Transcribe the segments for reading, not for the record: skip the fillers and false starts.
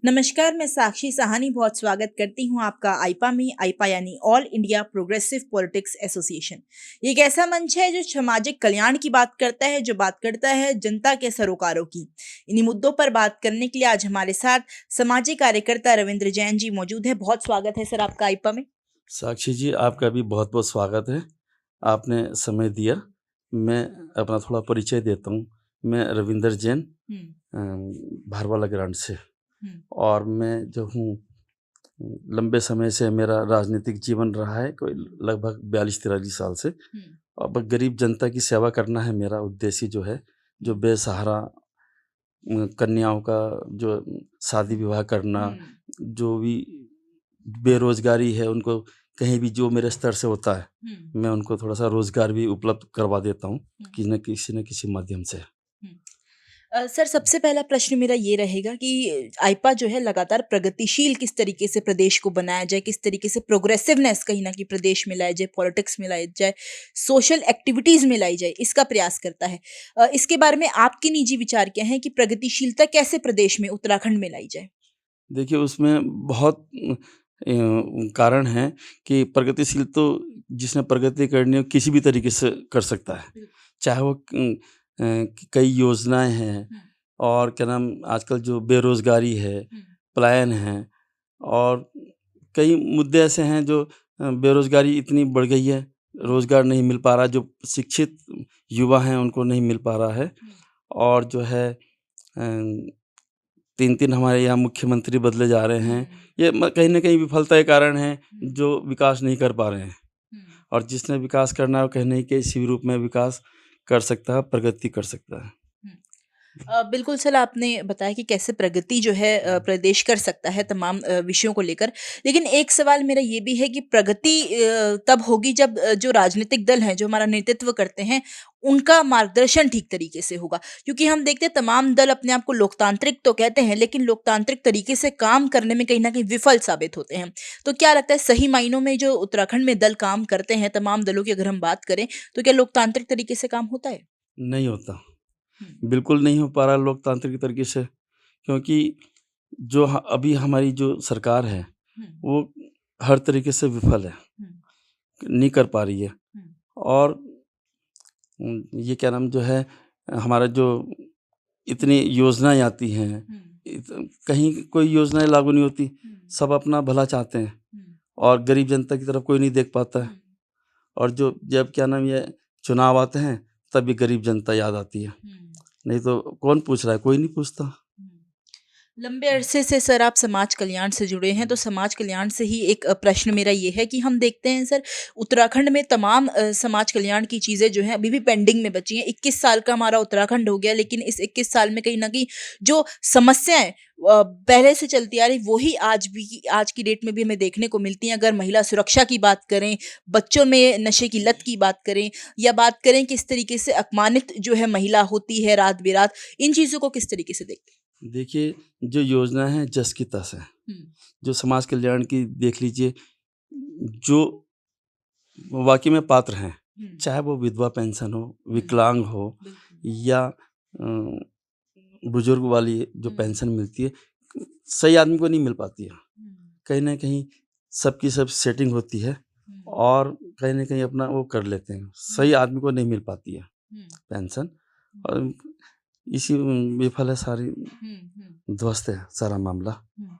नमस्कार, मैं साक्षी साहनी बहुत स्वागत करती हूँ आपका आईपा में। आईपा यानी all India progressive politics association. ये एक ऐसा मंच है जो सामाजिक कल्याण की बात करता है, जो बात करता है जनता के सरोकारों की। इन्हीं मुद्दों पर बात करने के लिए आज हमारे साथ सामाजिक कार्यकर्ता रविंद्र जैन जी मौजूद है। बहुत स्वागत है सर आपका आईपा में। साक्षी जी, आपका भी बहुत बहुत स्वागत है। आपने समय दिया। मैं अपना थोड़ा परिचय देता हूँ। मैं रविंद्र जैन भारवाला ग्रांट से, और मैं जो हूँ लंबे समय से मेरा राजनीतिक जीवन रहा है, कोई लगभग 42-43 साल से। और बस गरीब जनता की सेवा करना है मेरा उद्देश्य जो है। जो बेसहारा कन्याओं का जो शादी विवाह करना, जो भी बेरोजगारी है उनको कहीं भी जो मेरे स्तर से होता है, मैं उनको थोड़ा-सा रोज़गार भी उपलब्ध करवा देता हूँ, किसी न किसी माध्यम से। सर सबसे पहला प्रश्न मेरा ये रहेगा कि आईपा जो है लगातार प्रगतिशील किस तरीके से प्रदेश को बनाया जाए, किस तरीके से प्रोग्रेसिवनेस कहीं ना कहीं प्रदेश में लाई जाए, पॉलिटिक्स में लाई जाए, सोशल एक्टिविटीज में लाई जाए, इसका प्रयास करता है। इसके बारे में आपके निजी विचार क्या हैं कि प्रगतिशीलता कैसे प्रदेश में, उत्तराखंड में लाई जाए? देखिए, उसमें बहुत कारण हैं कि प्रगतिशील तो जिसने प्रगति करनी हो किसी भी तरीके से कर सकता है। चाहे वो कई योजनाएँ हैं, और क्या नाम आजकल जो बेरोज़गारी है, पलायन है, और कई मुद्दे ऐसे हैं जो बेरोज़गारी इतनी बढ़ गई है, रोज़गार नहीं मिल पा रहा, जो शिक्षित युवा हैं उनको नहीं मिल पा रहा है। और जो है 3-3 हमारे यहाँ मुख्यमंत्री बदले जा रहे हैं। ये कहीं न कहीं विफलता के कारण है, जो विकास नहीं कर पा रहे हैं। और जिसने विकास करना है वो कहीं न कहीं इसी रूप में विकास कर सकता है, प्रगति कर सकता है। बिल्कुल सर, आपने बताया कि कैसे प्रगति जो है प्रदेश कर सकता है तमाम विषयों को लेकर। लेकिन एक सवाल मेरा ये भी है कि प्रगति तब होगी जब जो राजनीतिक दल हैं, जो हमारा नेतृत्व करते हैं, उनका मार्गदर्शन ठीक तरीके से होगा। क्योंकि हम देखते हैं तमाम दल अपने आप को लोकतांत्रिक तो कहते हैं, लेकिन लोकतांत्रिक तरीके से काम करने में कहीं न कहीं विफल साबित होते हैं। तो क्या लगता है सही मायनों में जो उत्तराखंड में दल काम करते हैं, तमाम दलों की अगर हम बात करें, तो क्या लोकतांत्रिक तरीके से काम होता है? नहीं होता। हुँ, बिल्कुल नहीं हो पा रहा लोकतांत्रिक तरीके से, क्योंकि जो अभी हमारी जो सरकार है, हुँ, वो हर तरीके से विफल है, हुँ, नहीं कर पा रही है। हुँ, और ये क्या नाम जो है, हमारा जो इतनी योजनाएँ आती हैं, हुँ, इत कहीं कोई योजनाएँ लागू नहीं होती। हुँ, सब अपना भला चाहते हैं, हुँ, और गरीब जनता की तरफ कोई नहीं देख पाता है। हुँ, और जो जब क्या नाम ये चुनाव आते हैं, तभी गरीब जनता याद आती है। हुँ, नहीं तो कौन पूछ रहा है? कोई नहीं पूछता। हुँ। लंबे अरसे से सर आप समाज कल्याण से जुड़े हैं, तो समाज कल्याण से ही एक प्रश्न मेरा ये है कि हम देखते हैं सर, उत्तराखंड में तमाम समाज कल्याण की चीज़ें जो हैं अभी भी पेंडिंग में बची हैं। 21 साल का हमारा उत्तराखंड हो गया, लेकिन इस 21 साल में कहीं न कहीं जो समस्याएँ पहले से चलती आ रही, वही आज की डेट में भी हमें देखने को मिलती हैं। अगर महिला सुरक्षा की बात करें, बच्चों में नशे की लत की बात करें, या बात करें किस तरीके से अपमानित जो है महिला होती है रात-बेरात, इन चीज़ों को किस तरीके से देखते हैं? देखिए, जो योजना है जस की तस है। हुँ, जो समाज कल्याण की देख लीजिए, जो वाक़ई में पात्र हैं, हुँ, चाहे वो विधवा पेंशन हो, हुँ, विकलांग हो, बिल्कुल। या बुजुर्ग वाली जो हुँ, पेंशन मिलती है, सही आदमी को नहीं मिल पाती है। हुँ, कहीं न कहीं सबकी सब सेटिंग होती है, हुँ, और कहीं न कहीं अपना वो कर लेते हैं। हुँ, सही आदमी को नहीं मिल पाती है हुँ, पेंशन, हुँ, और इसी विफल है सारी, हुँ, हुँ, ध्वस्त है सारा मामला। हुँ।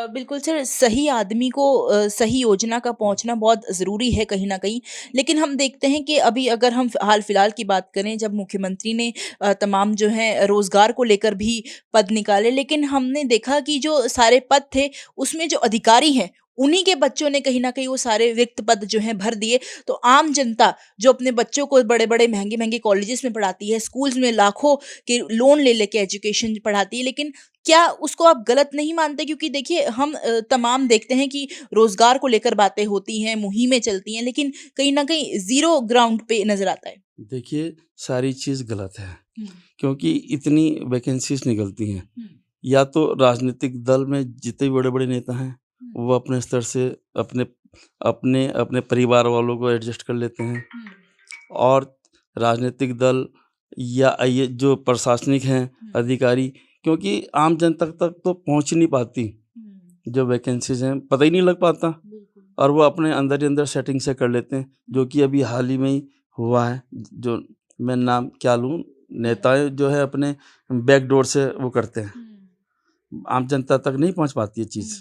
बिल्कुल सर, सही आदमी को सही योजना का पहुँचना बहुत ज़रूरी है कहीं न कहीं। लेकिन हम देखते हैं कि अभी अगर हम हाल-फिलहाल की बात करें, जब मुख्यमंत्री ने तमाम जो हैं रोज़गार को लेकर भी पद निकाले, लेकिन हमने देखा कि जो सारे पद थे, उसमें जो अधिकारी हैं, उन्हीं के बच्चों ने कहीं न कहीं वो सारे रिक्त पद जो हैं भर दिए। तो आम जनता जो अपने बच्चों को बड़े-बड़े, महँगे-महँगे कॉलेजेस में पढ़ाती है, स्कूल्स में लाखों के लोन ले लेके एजुकेशन पढ़ाती है, लेकिन क्या उसको आप गलत नहीं मानते? क्योंकि देखिए हम तमाम देखते हैं कि रोज़गार को लेकर बातें होती हैं, मुहिमें चलती हैं, लेकिन कहीं न कहीं ज़ीरो ग्राउंड पे नज़र आता है। देखिए, सारी चीज़ गलत है, हुँ, क्योंकि इतनी वैकेंसीज़ निकलती हैं। हुँ, या तो राजनीतिक दल में जितने भी बड़े-बड़े नेता हैं, हुँ, वो अपने स्तर से अपने अपने अपने परिवार वालों को एडजस्ट कर लेते हैं। हुँ, और राजनीतिक दल या ये जो प्रशासनिक हैं, हुँ, अधिकारी, क्योंकि आम जनता तक तो पहुँच ही नहीं पाती। जो वैकेंसीज़ हैं पता ही नहीं लग पाता बिल्कुल। और वो अपने अंदर ही अंदर सेटिंग से कर लेते हैं, जो कि अभी हाल ही में ही हुआ है। जो मैं नाम क्या लूँ, नेताएँ जो है अपने बैकडोर से वो करते हैं, आम जनता तक नहीं पहुँच पाती ये चीज़।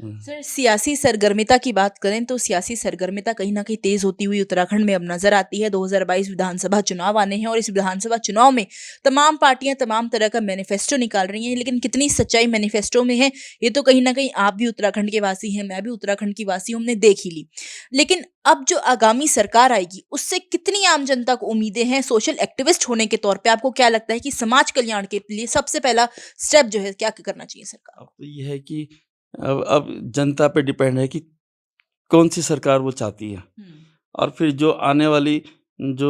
हुँ। सर, सियासी सरगर्मिता की बात करें तो सियासी सरगर्मिता कहीं न कहीं तेज़ होती हुई उत्तराखंड में अब नज़र आती है। 2022 विधानसभा चुनाव आने हैं और इस विधानसभा चुनाव में तमाम पार्टियाँ तमाम तरह का मैनिफेस्टो निकाल रही हैं, लेकिन कितनी सच्चाई मैनिफेस्टो में है, ये तो कहीं न कहीं आप भी उत्तराखंड के वासी हैं, मैं भी उत्तराखंड की वासी हूँ, हमने देख ही ली। लेकिन अब जो आगामी सरकार आएगी, उससे कितनी आम जनता को उम्मीदें हैं? सोशल एक्टिविस्ट होने के तौर पे आपको क्या लगता है कि समाज कल्याण के लिए सबसे पहला स्टेप जो है, क्या करना चाहिए सरकार अब को? तो ये है कि अब जनता पे डिपेंड है कि कौन-सी सरकार वो चाहती है हुँ, और फिर जो आने वाली जो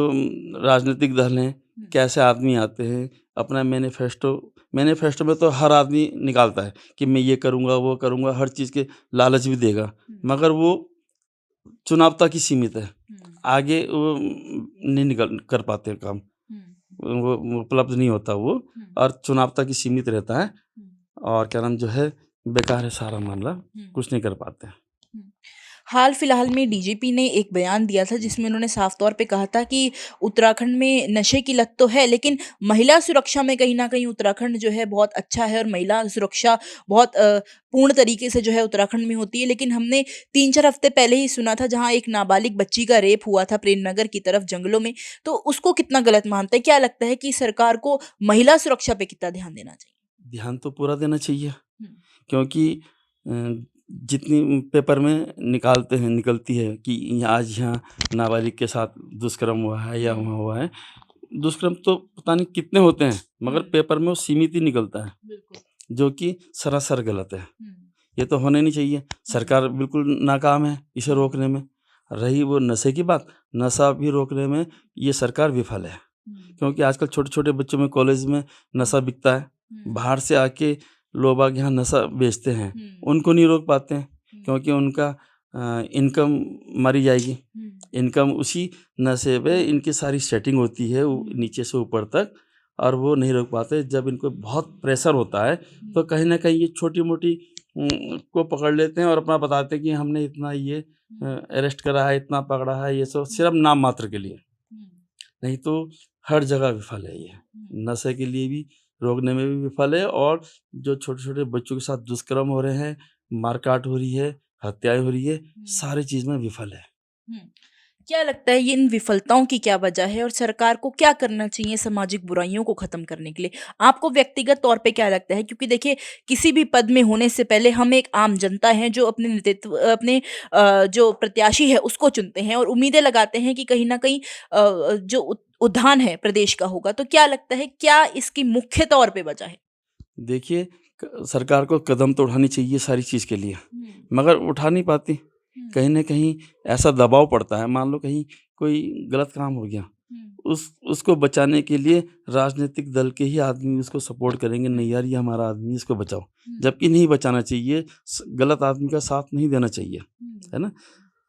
राजनीतिक दल हैं, हुँ, कैसे आदमी आते हैं, अपना मैनिफेस्टो में तो हर आदमी निकालता है कि मैं ये करूँगा, वो करूँगा, हर चीज़ के लालच भी देगा, हुँ, मगर वो चुनाव तक ही सीमित है। हुँ, आगे वो नहीं निकल कर पाते काम, हुँ, वो उपलब्ध नहीं होता वो हुँ, और चुनाव तक ही सीमित रहता है हुँ, और क्या नाम जो है बेकार है सारा मामला, हुँ, कुछ नहीं कर पाते। हुँ। हाल-फिलहाल में डीजीपी ने एक बयान दिया था जिसमें उन्होंने साफ तौर पे कहा था कि उत्तराखंड में नशे की लत तो है, लेकिन महिला सुरक्षा में कहीं न कहीं उत्तराखंड जो है बहुत अच्छा है और महिला सुरक्षा बहुत पूर्ण तरीके से जो है उत्तराखंड में होती है। लेकिन हमने 3-4 हफ्ते पहले ही सुना था जहाँ एक नाबालिग बच्ची का रेप हुआ था प्रेमनगर की तरफ जंगलों में, तो उसको कितना गलत मानते हैं? क्या लगता है कि सरकार को महिला सुरक्षा पे कितना ध्यान देना चाहिए? ध्यान तो पूरा देना चाहिए हुँ, क्योंकि जितनी पेपर में निकलती है कि आज यहाँ नाबालिग के साथ दुष्कर्म हुआ है या हुँ, वहाँ हुआ है। दुष्कर्म तो पता नहीं कितने होते हैं, मगर हुँ, पेपर में वो सीमित ही निकलता है, बिल्कुल। जो कि सरासर गलत है। हुँ, ये तो होना नहीं चाहिए। हुँ, सरकार बिल्कुल नाकाम है इसे हुँ, रोकने में। रही वो नशे की बात, नशा भी रोकने में ये सरकार विफल है। हुँ, क्योंकि आजकल छोटे-छोटे बच्चों में कॉलेज में हुँ, नशा बिकता है। हुँ, बाहर से आके लोग बाग यहाँ नशा बेचते हैं, हुँ, उनको नहीं रोक पाते हैं हुँ, क्योंकि उनका इनकम मरी जाएगी। हुँ, इनकम उसी नशे पे इनकी सारी सेटिंग होती है हुँ, नीचे से ऊपर तक और वो नहीं रोक पाते। जब इनको बहुत प्रेशर होता है, हुँ, तो कहीं न कहीं ये छोटी-मोटी को पकड़ लेते हैं और अपना बताते हैं कि हमने इतना ये हुँ, अरेस्ट करा है, इतना पकड़ा है, ये सब हुँ, सिर्फ़ नाम मात्र के लिए। हुँ, नहीं तो हर जगह विफल है ये। हुँ, नशे के लिए भी रोकने में भी विफल है और जो छोटे-छोटे बच्चों के साथ दुष्कर्म हो रहे हैं, मार-काट हो रही है, हत्याएँ हो रही है, हुँ, सारी चीज़ में विफल है। हुँ। क्या लगता है ये इन विफलताओं की क्या वजह है और सरकार को क्या करना चाहिए सामाजिक बुराइयों को खत्म करने के लिए? आपको व्यक्तिगत तौर पे क्या लगता है? क्योंकि देखिए किसी भी पद में होने से पहले हम एक आम जनता हैं जो अपने नेतृत्व अपने जो प्रत्याशी है उसको चुनते हैं और उम्मीदें लगाते हैं कि कहीं न कहीं जो उत्थान है प्रदेश का होगा। तो क्या लगता है क्या इसकी मुख्य तौर पे वजह है? देखिए सरकार को कदम तो उठानी चाहिए सारी चीज़ के लिए, हुँ, मगर उठा नहीं पाती। हुँ, कहीं न कहीं ऐसा दबाव पड़ता है, मान लो कहीं कोई गलत काम हो गया, हुँ, उसको बचाने के लिए राजनीतिक दल के ही आदमी उसको सपोर्ट करेंगे, हुँ, नहीं यार ये हमारा आदमी है, इसको बचाओ। हुँ, जबकि नहीं बचाना चाहिए, गलत आदमी का साथ नहीं देना चाहिए, हुँ, है ना?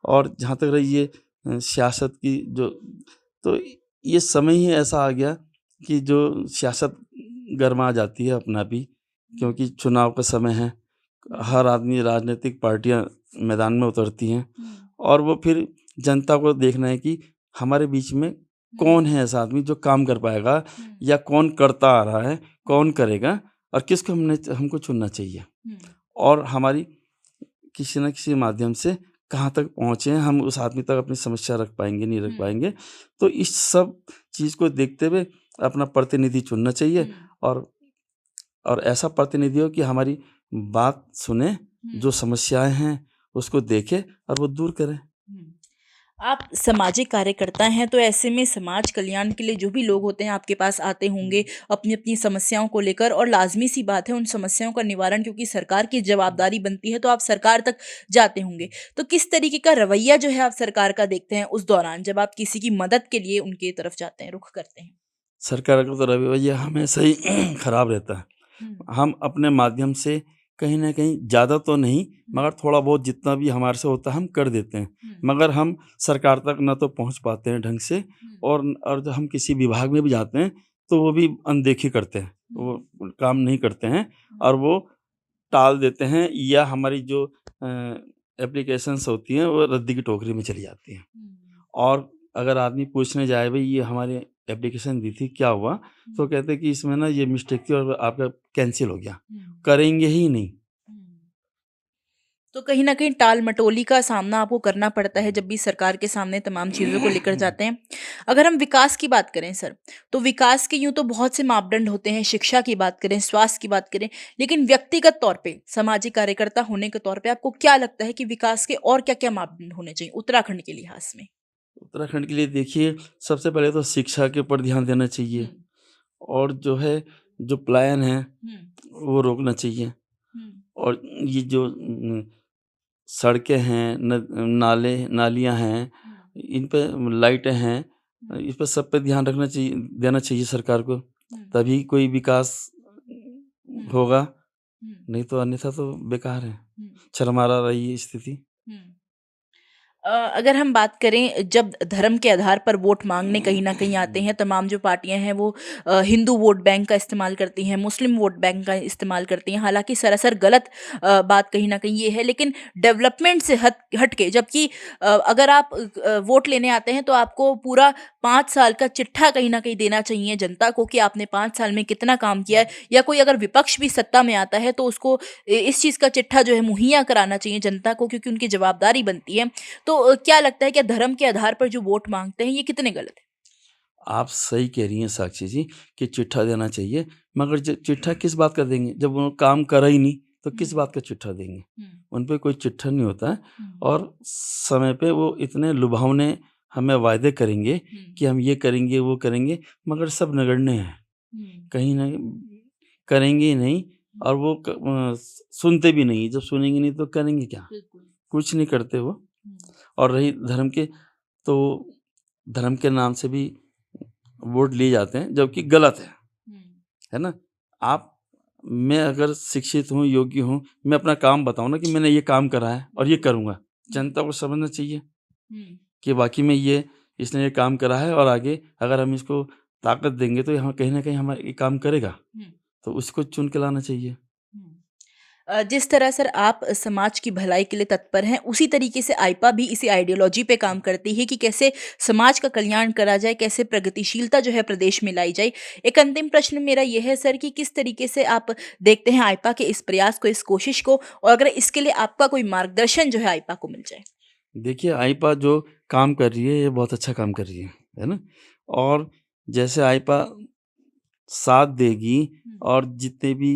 और जहाँ तक रही ये सियासत की जो, तो ये समय ही ऐसा आ गया कि जो सियासत गरमा जाती है अपना भी, हुँ, क्योंकि चुनाव का समय है। हुँ, हर आदमी राजनीतिक पार्टियाँ मैदान में उतरती हैं हुँ, और वो फिर जनता को देखना है कि हमारे बीच में हुँ, कौन है ऐसा आदमी जो काम कर पाएगा हुँ, या कौन करता आ रहा है, हुँ, कौन करेगा और किसको हमको चुनना चाहिए हुँ, और हमारी किसी न किसी माध्यम से कहाँ तक पहुँचे हैं, हम उस आदमी तक अपनी समस्या रख पाएँगे, नहीं रख हुँ, पाएँगे। तो इस सब चीज़ को देखते हुए अपना प्रतिनिधि चुनना चाहिए हुँ, और ऐसा प्रतिनिधि हो कि हमारी बात सुने, हुँ, जो समस्याएँ हैं उसको देखे और वो दूर करे। हुँ। आप सामाजिक कार्यकर्ता हैं तो ऐसे में समाज कल्याण के लिए जो भी लोग होते हैं आपके पास आते होंगे अपनी-अपनी समस्याओं को लेकर और लाज़मी सी बात है उन समस्याओं का निवारण क्योंकि सरकार की जवाबदारी बनती है तो आप सरकार तक जाते होंगे। तो किस तरीके का रवैया जो है आप सरकार का देखते हैं उस दौरान जब आप किसी की मदद के लिए उनकी तरफ जाते हैं, रुख करते हैं? सरकार का तो रवैया हमेशा ही खराब रहता है। हुँ, हम अपने माध्यम से कहीं न कहीं ज़्यादा तो नहीं, हुँ, मगर थोड़ा बहुत जितना भी हमारे से होता है हम कर देते हैं। हुँ, मगर हम सरकार तक ना तो पहुँच पाते हैं ढंग से हुँ, और जब हम किसी विभाग में भी जाते हैं, तो वो भी अनदेखी करते हैं। वो काम नहीं करते हैं और वो टाल देते हैं या हमारी जो एप्लीकेशंस होती हैं वो रद्दी की टोकरी में चली जाती हैं। और अगर आदमी पूछने जाए भई ये हमारी एप्लीकेशन दी थी क्या हुआ? तो कहते हैं कि इसमें ना ये मिस्टेक थी और आपका कैंसल हो गया। करेंगे ही नहीं। तो कहीं न कहीं टाल-मटोली का सामना आपको करना पड़ता है जब भी सरकार के सामने तमाम चीज़ों को लेकर जाते हैं। अगर हम विकास की बात करें सर, तो विकास के यूँ तो बहुत से मापदंड होते हैं, शिक्षा की बात करें, स्वास्थ्य की बात करें, लेकिन व्यक्तिगत तौर पे, सामाजिक कार्यकर्ता होने के तौर पे आपको क्या लगता है कि विकास के और क्या-क्या मापदंड होने चाहिए उत्तराखंड के लिहाज़ में? उत्तराखंड के लिए देखिए सबसे पहले तो शिक्षा के ऊपर ध्यान देना चाहिए हुँ, और जो है, जो पलायन है, हुँ, वो रोकना चाहिए हुँ, और ये जो सड़कें हैं, नालियाँ हैं, हुँ, इन पे लाइटें हैं, हुँ, इस पे सब पे ध्यान रखना चाहिए देना चाहिए सरकार को, हुँ, तभी कोई विकास हुँ, होगा, हुँ, नहीं तो अन्यथा तो बेकार है, हुँ, शर्मरा रही है स्थिति। हुँ। अगर हम बात करें जब धर्म के आधार पर वोट मांगने कहीं न कहीं आते हैं, तमाम जो पार्टियाँ हैं वो हिंदू वोट बैंक का इस्तेमाल करती हैं, मुस्लिम वोट बैंक का इस्तेमाल करती हैं। हालाँकि सरासर गलत बात कहीं न कहीं ये है, लेकिन डेवलपमेंट से हट के जबकि अगर आप वोट लेने आते हैं तो आपको पूरा 5 साल का चिट्ठा कहीं न कहीं देना चाहिए जनता को कि आपने 5 साल में कितना काम किया है, या कोई अगर विपक्ष भी सत्ता में आता है तो उसको इस चीज़ का चिट्ठा जो है मुहैया कराना चाहिए जनता को, क्योंकि उनकी जवाबदारी बनती है। तो क्या लगता है कि धर्म के आधार पर जो वोट माँगते हैं ये कितने गलत है? आप सही कह रही हैं साक्षी जी कि चिट्ठा देना चाहिए, मगर चिट्ठा किस बात का देंगे? जब वो काम करा ही नहीं, तो किस हुँ, बात का चिट्ठा देंगे? हुँ, उन पे कोई चिट्ठा नहीं होता है हुँ, और समय पे वो इतने लुभावने हमें वायदे करेंगे हुँ, कि हम ये करेंगे, वो करेंगे, मगर सब नगण्य है। हुँ, कहीं न करेंगे ही नहीं हुँ, और वो सुनते भी नहीं, जब सुनेंगे नहीं तो करेंगे क्या? बिल्कुल। कुछ नहीं करते वो। हुँ, और रही धर्म के, तो धर्म के नाम से भी वोट लिए जाते हैं, जबकि गलत हुँ, है ना? आप मैं अगर शिक्षित हूँ, योग्य हूँ, मैं अपना काम बताऊँ ना कि मैंने ये काम करा है और ये बिल्कुल। करूँगा। हुँ, जनता को समझना चाहिए हुँ, कि वाक़ई में ये इसने ये काम करा है और आगे अगर हम इसको ताकत देंगे तो यहाँ कहीं न कहीं हमारा ये काम करेगा, हुँ, तो उसको चुन के लाना चाहिए। हुँ। जिस तरह सर आप समाज की भलाई के लिए तत्पर हैं, उसी तरीके से आइपा भी इसी आइडियोलॉजी पे काम करती है कि कैसे समाज का कल्याण करा जाए, कैसे प्रगतिशीलता जो है प्रदेश में लाई जाए। एक अंतिम प्रश्न मेरा ये है सर कि किस तरीके से आप देखते हैं आइपा के इस प्रयास को, इस कोशिश को, और अगर इसके लिए आपका कोई मार्गदर्शन जो है आइपा को मिल जाए? देखिए, आइपा जो काम कर रही है, ये बहुत अच्छा काम कर रही है ना? और जैसे आइपा साथ देगी हुँ, और जितने भी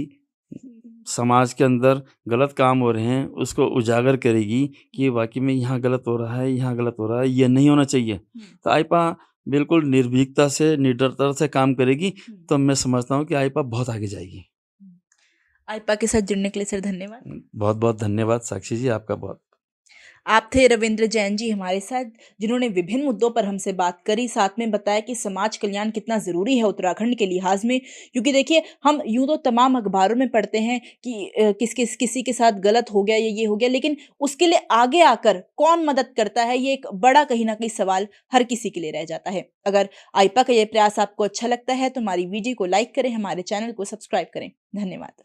समाज के अंदर गलत काम हो रहे हैं, उसको उजागर करेगी कि वाक़ई में यहाँ गलत हो रहा है, यहाँ गलत हो रहा है, ये नहीं होना चाहिए। हुँ, तो आइपा बिल्कुल निर्भीकता से, निडरता से काम करेगी, हुँ, तो मैं समझता हूँ कि आइपा बहुत आगे जाएगी। हुँ। आइपा के साथ जुड़ने के लिए सर धन्यवाद। बहुत-बहुत धन्यवाद साक्षी जी, आपका बहुत आप थे रविंद्र जैन जी हमारे साथ, जिन्होंने विभिन्न मुद्दों पर हमसे बात करी, साथ में बताया कि समाज कल्याण कितना ज़रूरी है उत्तराखंड के लिहाज में। क्योंकि देखिए, हम यूँ तो तमाम अखबारों में पढ़ते हैं कि किसी के साथ गलत हो गया या ये हो गया, लेकिन उसके लिए आगे आकर कौन मदद करता है, ये एक बड़ा कहीं न कहीं सवाल हर किसी के लिए रह जाता है। अगर आइपा का ये प्रयास आपको अच्छा लगता है, तो हमारी वीडियो को लाइक करें, हमारे चैनल को सब्सक्राइब करें। धन्यवाद।